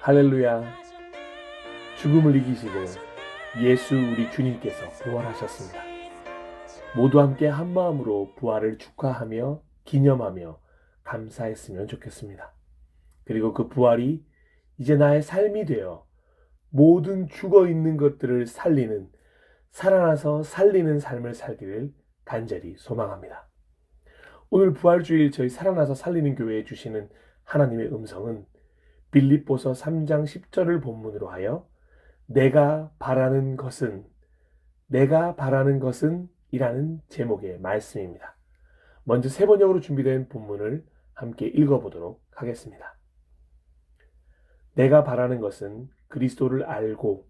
할렐루야. 죽음을 이기시고 예수 우리 주님께서 부활하셨습니다. 모두 함께 한 마음으로 부활을 축하하며 기념하며 감사했으면 좋겠습니다. 그리고 그 부활이 이제 나의 삶이 되어 모든 죽어 있는 것들을 살리는, 살아나서 살리는 삶을 살기를 간절히 소망합니다. 오늘 부활주일 저희 살아나서 살리는 교회에 주시는 하나님의 음성은 빌립보서 3장 10절을 본문으로 하여 내가 바라는 것은 이라는 제목의 말씀입니다. 먼저 세 번역으로 준비된 본문을 함께 읽어보도록 하겠습니다. 내가 바라는 것은 그리스도를 알고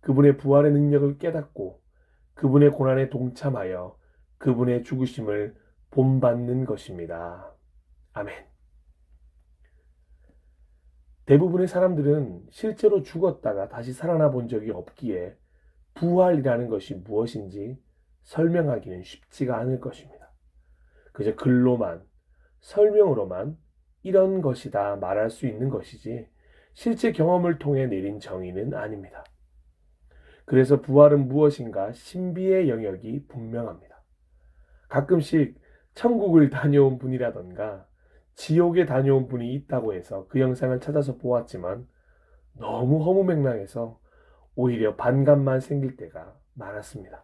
그분의 부활의 능력을 깨닫고 그분의 고난에 동참하여 그분의 죽으심을 본받는 것입니다. 아멘. 대부분의 사람들은 실제로 죽었다가 다시 살아나 본 적이 없기에 부활이라는 것이 무엇인지 설명하기는 쉽지가 않을 것입니다. 그저 글로만, 설명으로만 이런 것이다 말할 수 있는 것이지 실제 경험을 통해 내린 정의는 아닙니다. 그래서 부활은 무엇인가 신비의 영역이 분명합니다. 가끔씩 천국을 다녀온 분이라던가 지옥에 다녀온 분이 있다고 해서 그 영상을 찾아서 보았지만 너무 허무맹랑해서 오히려 반감만 생길 때가 많았습니다.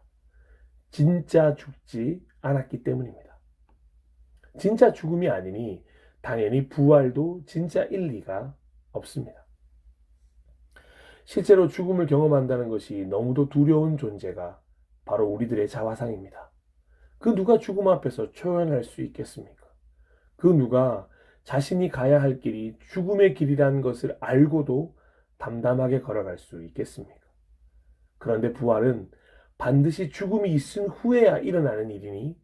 진짜 죽지 않았기 때문입니다. 진짜 죽음이 아니니 당연히 부활도 진짜 일리가 없습니다. 실제로 죽음을 경험한다는 것이 너무도 두려운 존재가 바로 우리들의 자화상입니다. 그 누가 죽음 앞에서 초연할 수 있겠습니까? 그 누가 자신이 가야 할 길이 죽음의 길이라는 것을 알고도 담담하게 걸어갈 수 있겠습니까? 그런데 부활은 반드시 죽음이 있은 후에야 일어나는 일이니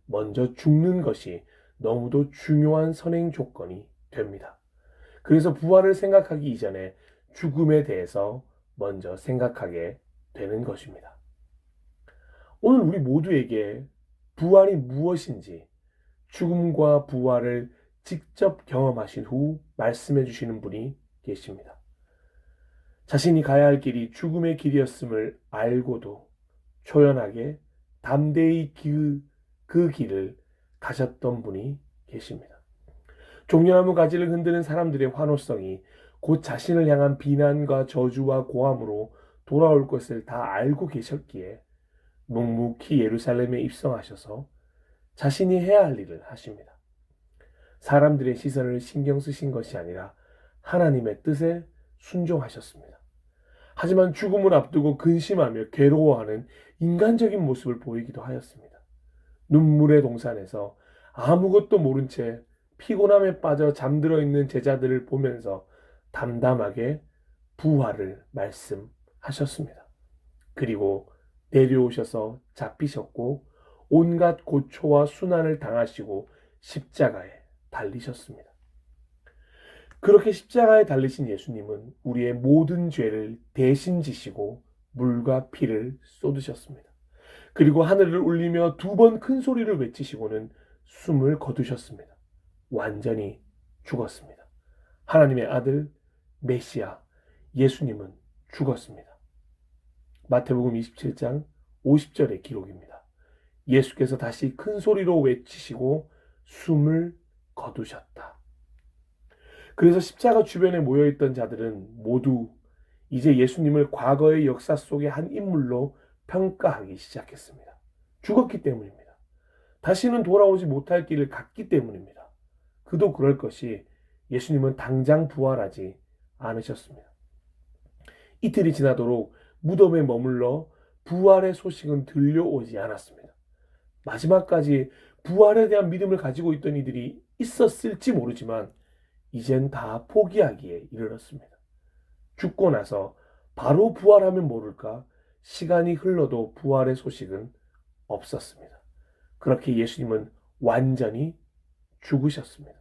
먼저 죽는 것이 너무도 중요한 선행 조건이 됩니다. 그래서 부활을 생각하기 이전에 죽음에 대해서 먼저 생각하게 되는 것입니다. 오늘 우리 모두에게 부활이 무엇인지 죽음과 부활을 직접 경험하신 후 말씀해 주시는 분이 계십니다. 자신이 가야 할 길이 죽음의 길이었음을 알고도 초연하게 담대히 그 길을 가셨던 분이 계십니다. 종려나무 가지를 흔드는 사람들의 환호성이 곧 자신을 향한 비난과 저주와 고함으로 돌아올 것을 다 알고 계셨기에 묵묵히 예루살렘에 입성하셔서 자신이 해야 할 일을 하십니다. 사람들의 시선을 신경 쓰신 것이 아니라 하나님의 뜻에 순종하셨습니다. 하지만 죽음을 앞두고 근심하며 괴로워하는 인간적인 모습을 보이기도 하였습니다. 눈물의 동산에서 아무것도 모른 채 피곤함에 빠져 잠들어 있는 제자들을 보면서 담담하게 부활을 말씀하셨습니다. 그리고 내려오셔서 잡히셨고 온갖 고초와 순환을 당하시고 십자가에 달리셨습니다. 그렇게 십자가에 달리신 예수님은 우리의 모든 죄를 대신 지시고 물과 피를 쏟으셨습니다. 그리고 하늘을 울리며 두 번 큰 소리를 외치시고는 숨을 거두셨습니다. 완전히 죽었습니다. 하나님의 아들 메시아 예수님은 죽었습니다. 마태복음 27장 50절의 기록입니다. 예수께서 다시 큰 소리로 외치시고 숨을 거두셨다. 그래서 십자가 주변에 모여있던 자들은 모두 이제 예수님을 과거의 역사 속의 한 인물로 평가하기 시작했습니다. 죽었기 때문입니다. 다시는 돌아오지 못할 길을 갔기 때문입니다. 그도 그럴 것이 예수님은 당장 부활하지 않으셨습니다. 이틀이 지나도록 무덤에 머물러 부활의 소식은 들려오지 않았습니다. 마지막까지 부활에 대한 믿음을 가지고 있던 이들이 있었을지 모르지만 이젠 다 포기하기에 이르렀습니다. 죽고 나서 바로 부활하면 모를까 시간이 흘러도 부활의 소식은 없었습니다. 그렇게 예수님은 완전히 죽으셨습니다.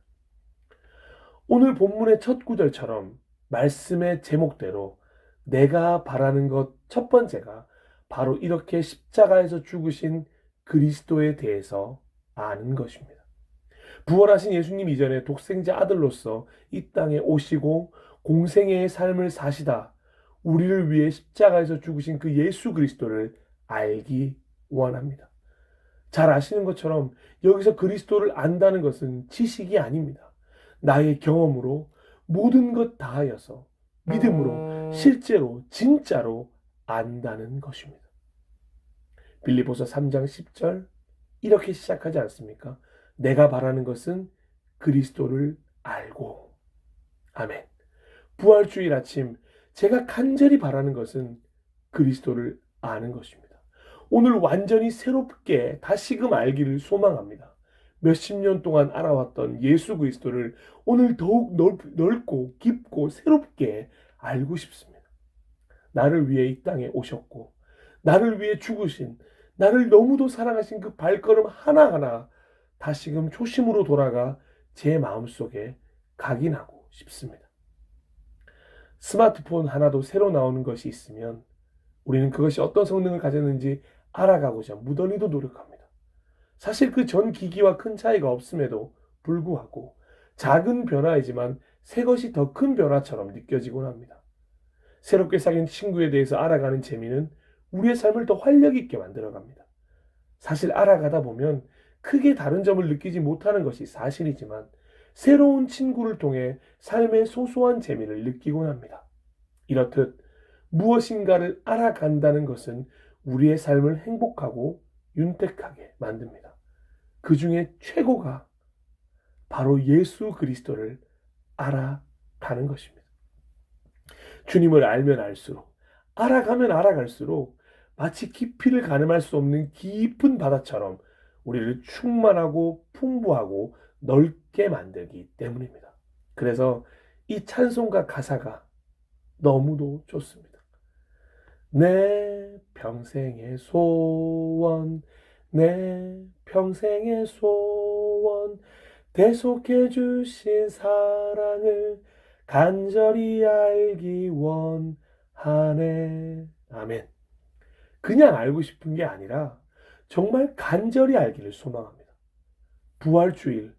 오늘 본문의 첫 구절처럼 말씀의 제목대로 내가 바라는 것 첫 번째가 바로 이렇게 십자가에서 죽으신 그리스도에 대해서 아는 것입니다. 부활하신 예수님 이전에 독생자 아들로서 이 땅에 오시고 공생애의 삶을 사시다 우리를 위해 십자가에서 죽으신 그 예수 그리스도를 알기 원합니다. 잘 아시는 것처럼 여기서 그리스도를 안다는 것은 지식이 아닙니다. 나의 경험으로 모든 것 다하여서 믿음으로 실제로 진짜로 안다는 것입니다. 빌립보서 3장 10절 이렇게 시작하지 않습니까? 내가 바라는 것은 그리스도를 알고. 아멘. 부활주일 아침 제가 간절히 바라는 것은 그리스도를 아는 것입니다. 오늘 완전히 새롭게 다시금 알기를 소망합니다. 몇십 년 동안 알아왔던 예수 그리스도를 오늘 더욱 넓고 깊고 새롭게 알고 싶습니다. 나를 위해 이 땅에 오셨고 나를 위해 죽으신, 나를 너무도 사랑하신 그 발걸음 하나하나 다시금 초심으로 돌아가 제 마음속에 각인하고 싶습니다. 스마트폰 하나도 새로 나오는 것이 있으면 우리는 그것이 어떤 성능을 가졌는지 알아가고자 무던히도 노력합니다. 사실 그 전 기기와 큰 차이가 없음에도 불구하고 작은 변화이지만 새 것이 더 큰 변화처럼 느껴지곤 합니다. 새롭게 사귄 친구에 대해서 알아가는 재미는 우리의 삶을 더 활력 있게 만들어갑니다. 사실 알아가다 보면 크게 다른 점을 느끼지 못하는 것이 사실이지만 새로운 친구를 통해 삶의 소소한 재미를 느끼곤 합니다. 이렇듯 무엇인가를 알아간다는 것은 우리의 삶을 행복하고 윤택하게 만듭니다. 그 중에 최고가 바로 예수 그리스도를 알아가는 것입니다. 주님을 알면 알수록, 알아가면 알아갈수록 마치 깊이를 가늠할 수 없는 깊은 바다처럼 우리를 충만하고 풍부하고 넓게 만들기 때문입니다. 그래서 이 찬송가 가사가 너무도 좋습니다. 내 평생의 소원, 내 평생의 소원, 대속해 주신 사랑을 간절히 알기 원하네. 아멘. 그냥 알고 싶은 게 아니라 정말 간절히 알기를 소망합니다. 부활주일,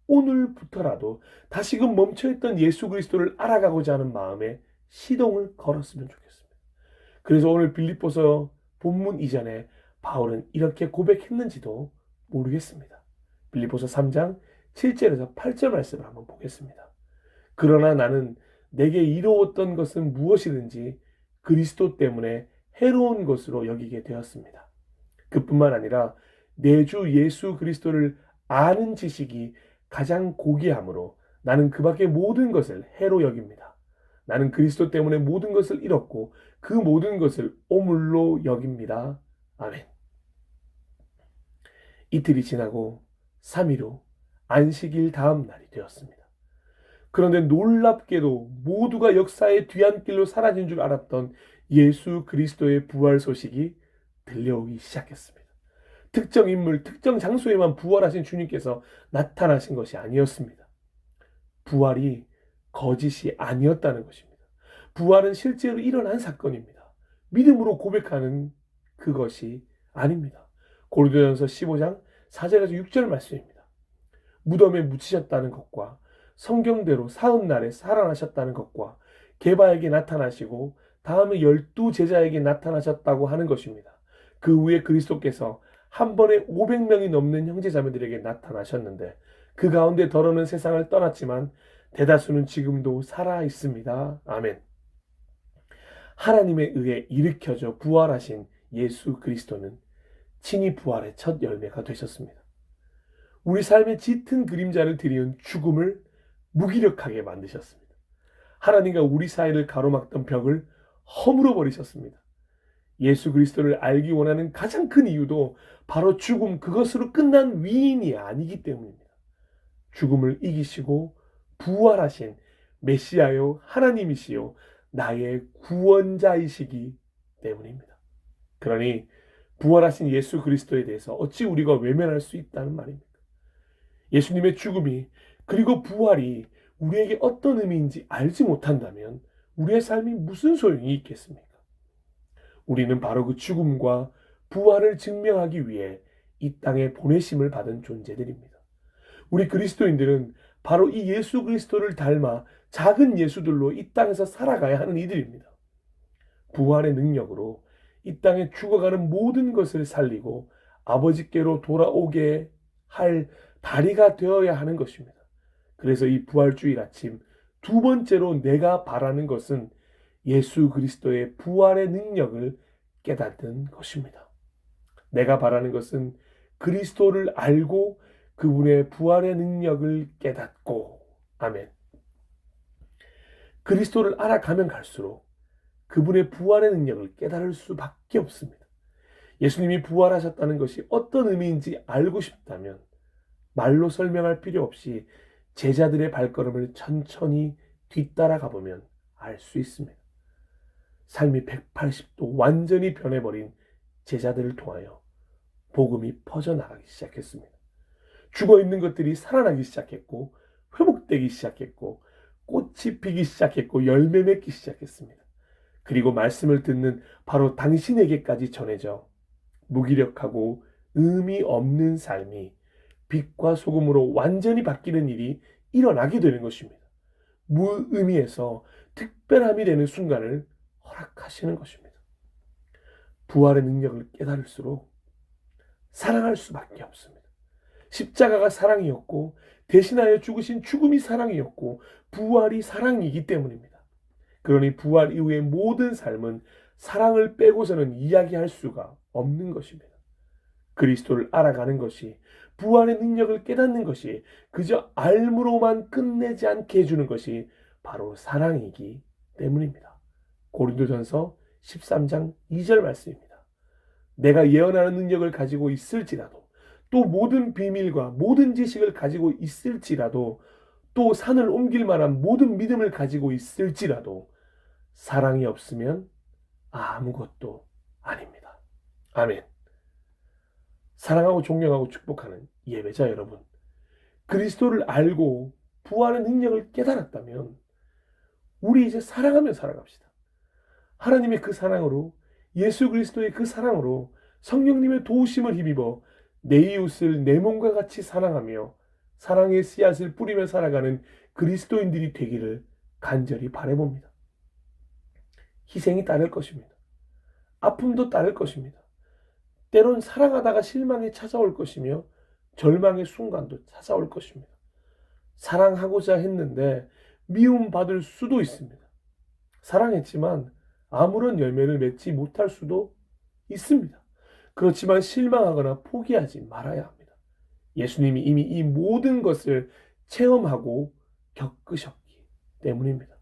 오늘부터라도 다시금 멈춰있던 예수 그리스도를 알아가고자 하는 마음에 시동을 걸었으면 좋겠습니다. 그래서 오늘 빌립보서 본문 이전에 바울은 이렇게 고백했는지도 모르겠습니다. 빌립보서 3장 7절에서 8절 말씀을 한번 보겠습니다. 그러나 나는 내게 이루었던 것은 무엇이든지 그리스도 때문에 해로운 것으로 여기게 되었습니다. 그뿐만 아니라 내 주 예수 그리스도를 아는 지식이 가장 고귀하므로 나는 그 밖의 모든 것을 해로 여깁니다. 나는 그리스도 때문에 모든 것을 잃었고 그 모든 것을 오물로 여깁니다. 아멘. 이틀이 지나고 3일 후 안식일 다음 날이 되었습니다. 그런데 놀랍게도 모두가 역사의 뒤안길로 사라진 줄 알았던 예수 그리스도의 부활 소식이 들려오기 시작했습니다. 특정 인물, 특정 장소에만 부활하신 주님께서 나타나신 것이 아니었습니다. 부활이 거짓이 아니었다는 것입니다. 부활은 실제로 일어난 사건입니다. 믿음으로 고백하는 그것이 아닙니다. 고린도전서 15장 4절에서 6절 말씀입니다. 무덤에 묻히셨다는 것과 성경대로 사흘날에 살아나셨다는 것과 게바에게 나타나시고 다음에 12제자에게 나타나셨다고 하는 것입니다. 그 후에 그리스도께서 한 번에 500명이 넘는 형제자매들에게 나타나셨는데 그 가운데 더러는 세상을 떠났지만 대다수는 지금도 살아 있습니다. 아멘. 하나님에 의해 일으켜져 부활하신 예수 그리스도는 친히 부활의 첫 열매가 되셨습니다. 우리 삶의 짙은 그림자를 드리운 죽음을 무기력하게 만드셨습니다. 하나님과 우리 사이를 가로막던 벽을 허물어 버리셨습니다. 예수 그리스도를 알기 원하는 가장 큰 이유도 바로 죽음, 그것으로 끝난 위인이 아니기 때문입니다. 죽음을 이기시고 부활하신 메시아요 하나님이시요 나의 구원자이시기 때문입니다. 그러니 부활하신 예수 그리스도에 대해서 어찌 우리가 외면할 수 있다는 말입니까? 예수님의 죽음이 그리고 부활이 우리에게 어떤 의미인지 알지 못한다면 우리의 삶이 무슨 소용이 있겠습니까? 우리는 바로 그 죽음과 부활을 증명하기 위해 이 땅에 보내심을 받은 존재들입니다. 우리 그리스도인들은 바로 이 예수 그리스도를 닮아 작은 예수들로 이 땅에서 살아가야 하는 이들입니다. 부활의 능력으로 이 땅에 죽어가는 모든 것을 살리고 아버지께로 돌아오게 할 다리가 되어야 하는 것입니다. 그래서 이 부활주일 아침 두 번째로 내가 바라는 것은 예수 그리스도의 부활의 능력을 깨닫는 것입니다. 내가 바라는 것은 그리스도를 알고 그분의 부활의 능력을 깨닫고, 아멘. 그리스도를 알아가면 갈수록 그분의 부활의 능력을 깨달을 수밖에 없습니다. 예수님이 부활하셨다는 것이 어떤 의미인지 알고 싶다면 말로 설명할 필요 없이 제자들의 발걸음을 천천히 뒤따라 가보면 알 수 있습니다. 삶이 180도 완전히 변해버린 제자들을 통하여 복음이 퍼져나가기 시작했습니다. 죽어있는 것들이 살아나기 시작했고 회복되기 시작했고 꽃이 피기 시작했고 열매 맺기 시작했습니다. 그리고 말씀을 듣는 바로 당신에게까지 전해져 무기력하고 의미 없는 삶이 빛과 소금으로 완전히 바뀌는 일이 일어나게 되는 것입니다. 무의미에서 특별함이 되는 순간을 허락하시는 것입니다. 부활의 능력을 깨달을수록 사랑할 수밖에 없습니다. 십자가가 사랑이었고 대신하여 죽으신 죽음이 사랑이었고 부활이 사랑이기 때문입니다. 그러니 부활 이후의 모든 삶은 사랑을 빼고서는 이야기할 수가 없는 것입니다. 그리스도를 알아가는 것이, 부활의 능력을 깨닫는 것이 그저 알므로만 끝내지 않게 해주는 것이 바로 사랑이기 때문입니다. 고린도전서 13장 2절 말씀입니다. 내가 예언하는 능력을 가지고 있을지라도, 또 모든 비밀과 모든 지식을 가지고 있을지라도, 또 산을 옮길 만한 모든 믿음을 가지고 있을지라도 사랑이 없으면 아무것도 아닙니다. 아멘. 사랑하고 존경하고 축복하는 예배자 여러분, 그리스도를 알고 부활의 능력을 깨달았다면 우리 이제 사랑하며 살아갑시다. 하나님의 그 사랑으로, 예수 그리스도의 그 사랑으로 성령님의 도우심을 힘입어 내 이웃을 내 몸과 같이 사랑하며 사랑의 씨앗을 뿌리며 살아가는 그리스도인들이 되기를 간절히 바라봅니다. 희생이 따를 것입니다. 아픔도 따를 것입니다. 때론 사랑하다가 실망이 찾아올 것이며 절망의 순간도 찾아올 것입니다. 사랑하고자 했는데 미움받을 수도 있습니다. 사랑했지만 아무런 열매를 맺지 못할 수도 있습니다. 그렇지만 실망하거나 포기하지 말아야 합니다. 예수님이 이미 이 모든 것을 체험하고 겪으셨기 때문입니다.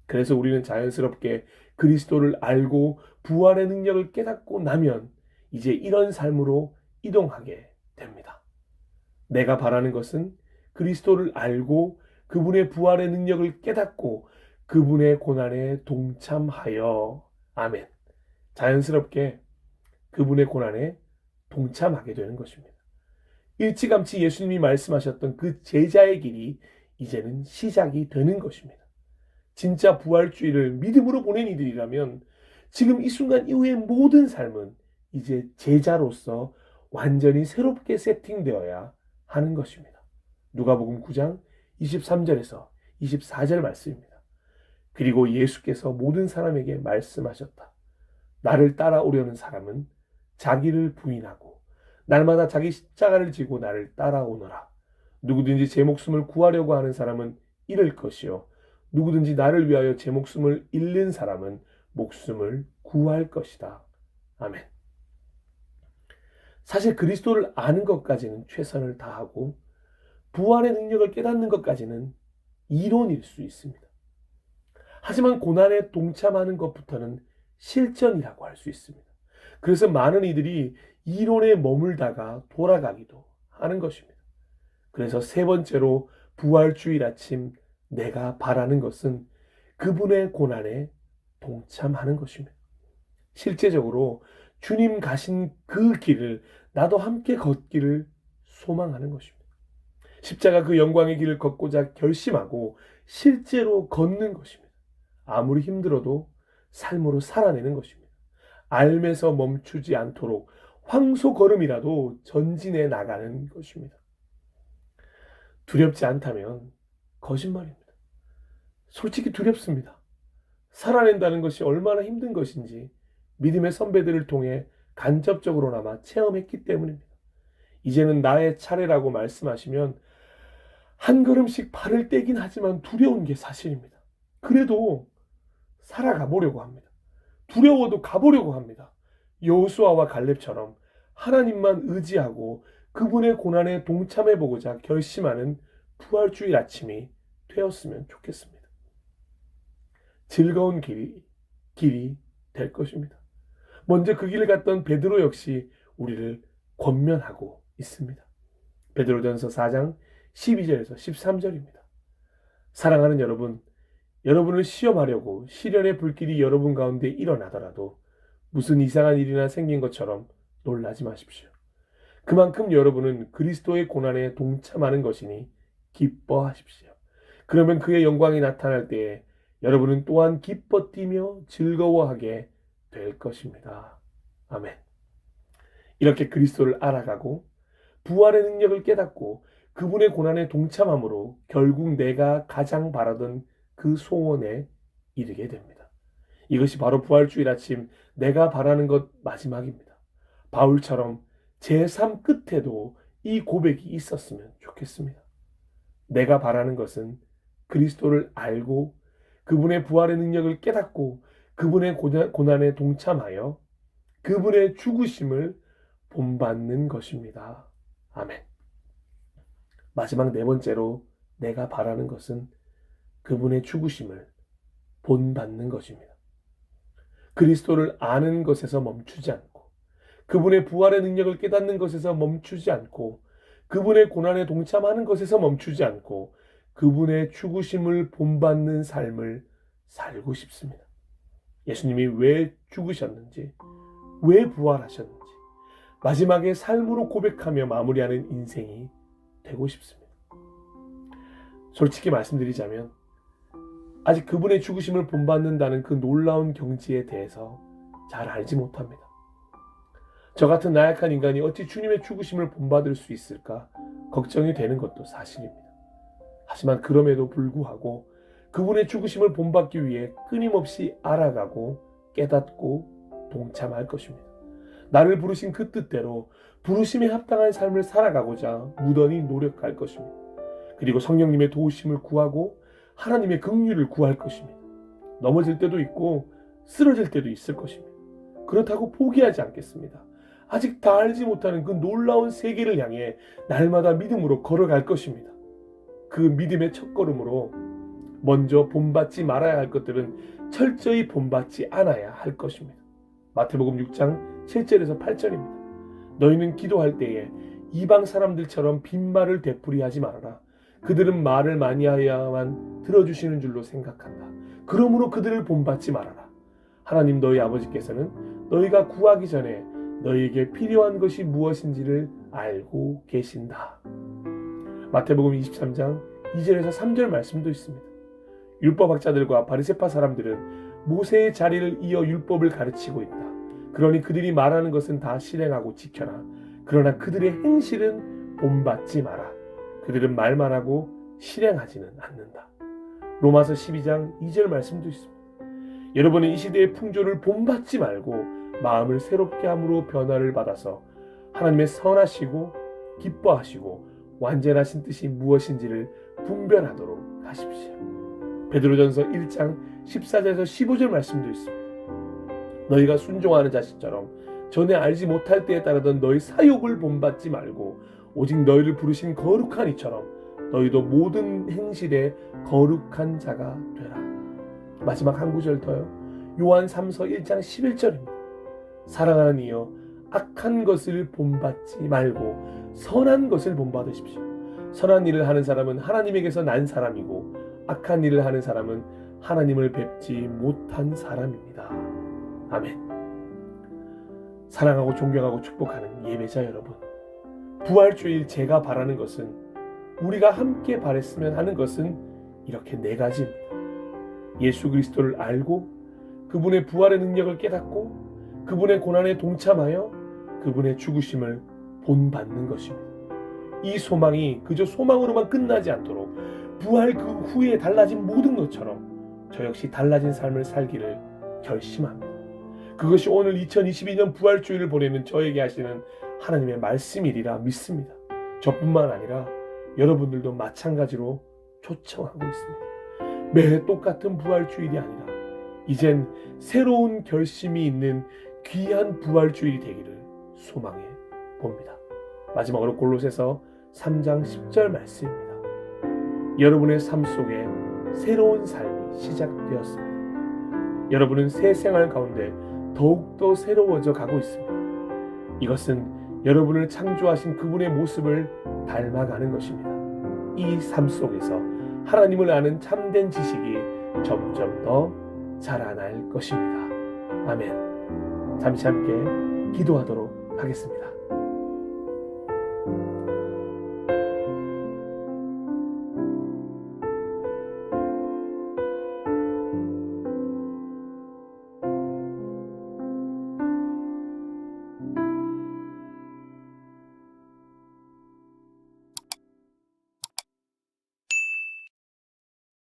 그래서 우리는 자연스럽게 그리스도를 알고 부활의 능력을 깨닫고 나면 이제 이런 삶으로 이동하게 됩니다. 내가 바라는 것은 그리스도를 알고 그분의 부활의 능력을 깨닫고 그분의 고난에 동참하여, 아멘, 자연스럽게 그분의 고난에 동참하게 되는 것입니다. 일찌감치 예수님이 말씀하셨던 그 제자의 길이 이제는 시작이 되는 것입니다. 진짜 부활주의를 믿음으로 보낸 이들이라면 지금 이 순간 이후의 모든 삶은 이제 제자로서 완전히 새롭게 세팅되어야 하는 것입니다. 누가복음 9장 23절에서 24절 말씀입니다. 그리고 예수께서 모든 사람에게 말씀하셨다. 나를 따라오려는 사람은 자기를 부인하고 날마다 자기 십자가를 지고 나를 따라오너라. 누구든지 제 목숨을 구하려고 하는 사람은 잃을 것이요 누구든지 나를 위하여 제 목숨을 잃는 사람은 목숨을 구할 것이다. 아멘. 사실 그리스도를 아는 것까지는 최선을 다하고 부활의 능력을 깨닫는 것까지는 이론일 수 있습니다. 하지만 고난에 동참하는 것부터는 실전이라고 할 수 있습니다. 그래서 많은 이들이 이론에 머물다가 돌아가기도 하는 것입니다. 그래서 세 번째로 부활주일 아침 내가 바라는 것은 그분의 고난에 동참하는 것입니다. 실제적으로 주님 가신 그 길을 나도 함께 걷기를 소망하는 것입니다. 십자가 그 영광의 길을 걷고자 결심하고 실제로 걷는 것입니다. 아무리 힘들어도 삶으로 살아내는 것입니다. 알면서 멈추지 않도록 황소 걸음이라도 전진해 나가는 것입니다. 두렵지 않다면 거짓말입니다. 솔직히 두렵습니다. 살아낸다는 것이 얼마나 힘든 것인지 믿음의 선배들을 통해 간접적으로나마 체험했기 때문입니다. 이제는 나의 차례라고 말씀하시면 한 걸음씩 발을 떼긴 하지만 두려운 게 사실입니다. 그래도 살아가 보려고 합니다. 두려워도 가보려고 합니다. 여호수아와 갈렙처럼 하나님만 의지하고 그분의 고난에 동참해 보고자 결심하는 부활주일 아침이 되었으면 좋겠습니다. 즐거운 길이 될 것입니다. 먼저 그 길을 갔던 베드로 역시 우리를 권면하고 있습니다. 베드로전서 4장 12절에서 13절입니다. 사랑하는 여러분, 여러분을 시험하려고 시련의 불길이 여러분 가운데 일어나더라도 무슨 이상한 일이나 생긴 것처럼 놀라지 마십시오. 그만큼 여러분은 그리스도의 고난에 동참하는 것이니 기뻐하십시오. 그러면 그의 영광이 나타날 때에 여러분은 또한 기뻐 뛰며 즐거워하게 될 것입니다. 아멘. 이렇게 그리스도를 알아가고 부활의 능력을 깨닫고 그분의 고난에 동참함으로 결국 내가 가장 바라던 그 소원에 이르게 됩니다. 이것이 바로 부활주일 아침 내가 바라는 것 마지막입니다. 바울처럼 제 삶 끝에도 이 고백이 있었으면 좋겠습니다. 내가 바라는 것은 그리스도를 알고 그분의 부활의 능력을 깨닫고 그분의 고난에 동참하여 그분의 죽으심을 본받는 것입니다. 아멘. 마지막 네 번째로 내가 바라는 것은 그분의 죽으심을 본받는 것입니다. 그리스도를 아는 것에서 멈추지 않고 그분의 부활의 능력을 깨닫는 것에서 멈추지 않고 그분의 고난에 동참하는 것에서 멈추지 않고 그분의 죽으심을 본받는 삶을 살고 싶습니다. 예수님이 왜 죽으셨는지, 왜 부활하셨는지 마지막에 삶으로 고백하며 마무리하는 인생이 되고 싶습니다. 솔직히 말씀드리자면 아직 그분의 죽으심을 본받는다는 그 놀라운 경지에 대해서 잘 알지 못합니다. 저 같은 나약한 인간이 어찌 주님의 죽으심을 본받을 수 있을까 걱정이 되는 것도 사실입니다. 하지만 그럼에도 불구하고 그분의 죽으심을 본받기 위해 끊임없이 알아가고 깨닫고 동참할 것입니다. 나를 부르신 그 뜻대로 부르심에 합당한 삶을 살아가고자 무던히 노력할 것입니다. 그리고 성령님의 도우심을 구하고 하나님의 긍휼을 구할 것입니다. 넘어질 때도 있고 쓰러질 때도 있을 것입니다. 그렇다고 포기하지 않겠습니다. 아직 다 알지 못하는 그 놀라운 세계를 향해 날마다 믿음으로 걸어갈 것입니다. 그 믿음의 첫걸음으로 먼저 본받지 말아야 할 것들은 철저히 본받지 않아야 할 것입니다. 마태복음 6장 7절에서 8절입니다. 너희는 기도할 때에 이방 사람들처럼 빈말을 되풀이하지 말아라. 그들은 말을 많이 하여야만 들어주시는 줄로 생각한다. 그러므로 그들을 본받지 말아라. 하나님 너희 아버지께서는 너희가 구하기 전에 너희에게 필요한 것이 무엇인지를 알고 계신다. 마태복음 23장 2절에서 3절 말씀도 있습니다. 율법학자들과 바리새파 사람들은 모세의 자리를 이어 율법을 가르치고 있다. 그러니 그들이 말하는 것은 다 실행하고 지켜라. 그러나 그들의 행실은 본받지 마라. 그들은 말만 하고 실행하지는 않는다. 로마서 12장 2절 말씀도 있습니다. 여러분은 이 시대의 풍조를 본받지 말고 마음을 새롭게 함으로 변화를 받아서 하나님의 선하시고 기뻐하시고 완전하신 뜻이 무엇인지를 분별하도록 하십시오. 베드로전서 1장 14절에서 15절 말씀도 있습니다. 너희가 순종하는 자식처럼 전에 알지 못할 때에 따르던 너희 사욕을 본받지 말고 오직 너희를 부르신 거룩한 이처럼 너희도 모든 행실에 거룩한 자가 되라. 마지막 한 구절 더요. 요한 3서 1장 11절입니다. 사랑하는 이여 악한 것을 본받지 말고 선한 것을 본받으십시오. 선한 일을 하는 사람은 하나님에게서 난 사람이고 악한 일을 하는 사람은 하나님을 뵙지 못한 사람입니다. 아멘. 사랑하고 존경하고 축복하는 예배자 여러분, 부활주일 제가 바라는 것은, 우리가 함께 바랬으면 하는 것은 이렇게 네 가지입니다. 예수 그리스도를 알고 그분의 부활의 능력을 깨닫고 그분의 고난에 동참하여 그분의 죽으심을 본받는 것입니다. 이 소망이 그저 소망으로만 끝나지 않도록 부활 그 후에 달라진 모든 것처럼 저 역시 달라진 삶을 살기를 결심합니다. 그것이 오늘 2022년 부활주의를 보내는 저에게 하시는 하나님의 말씀이리라 믿습니다. 저뿐만 아니라 여러분들도 마찬가지로 초청하고 있습니다. 매해 똑같은 부활주일이 아니라 이젠 새로운 결심이 있는 귀한 부활주일이 되기를 소망해 봅니다. 마지막으로 골로새서 3장 10절 말씀입니다. 여러분의 삶 속에 새로운 삶이 시작되었습니다. 여러분은 새 생활 가운데 더욱더 새로워져 가고 있습니다. 이것은 여러분을 창조하신 그분의 모습을 닮아가는 것입니다. 이 삶 속에서 하나님을 아는 참된 지식이 점점 더 자라날 것입니다. 아멘. 잠시 함께 기도하도록 하겠습니다.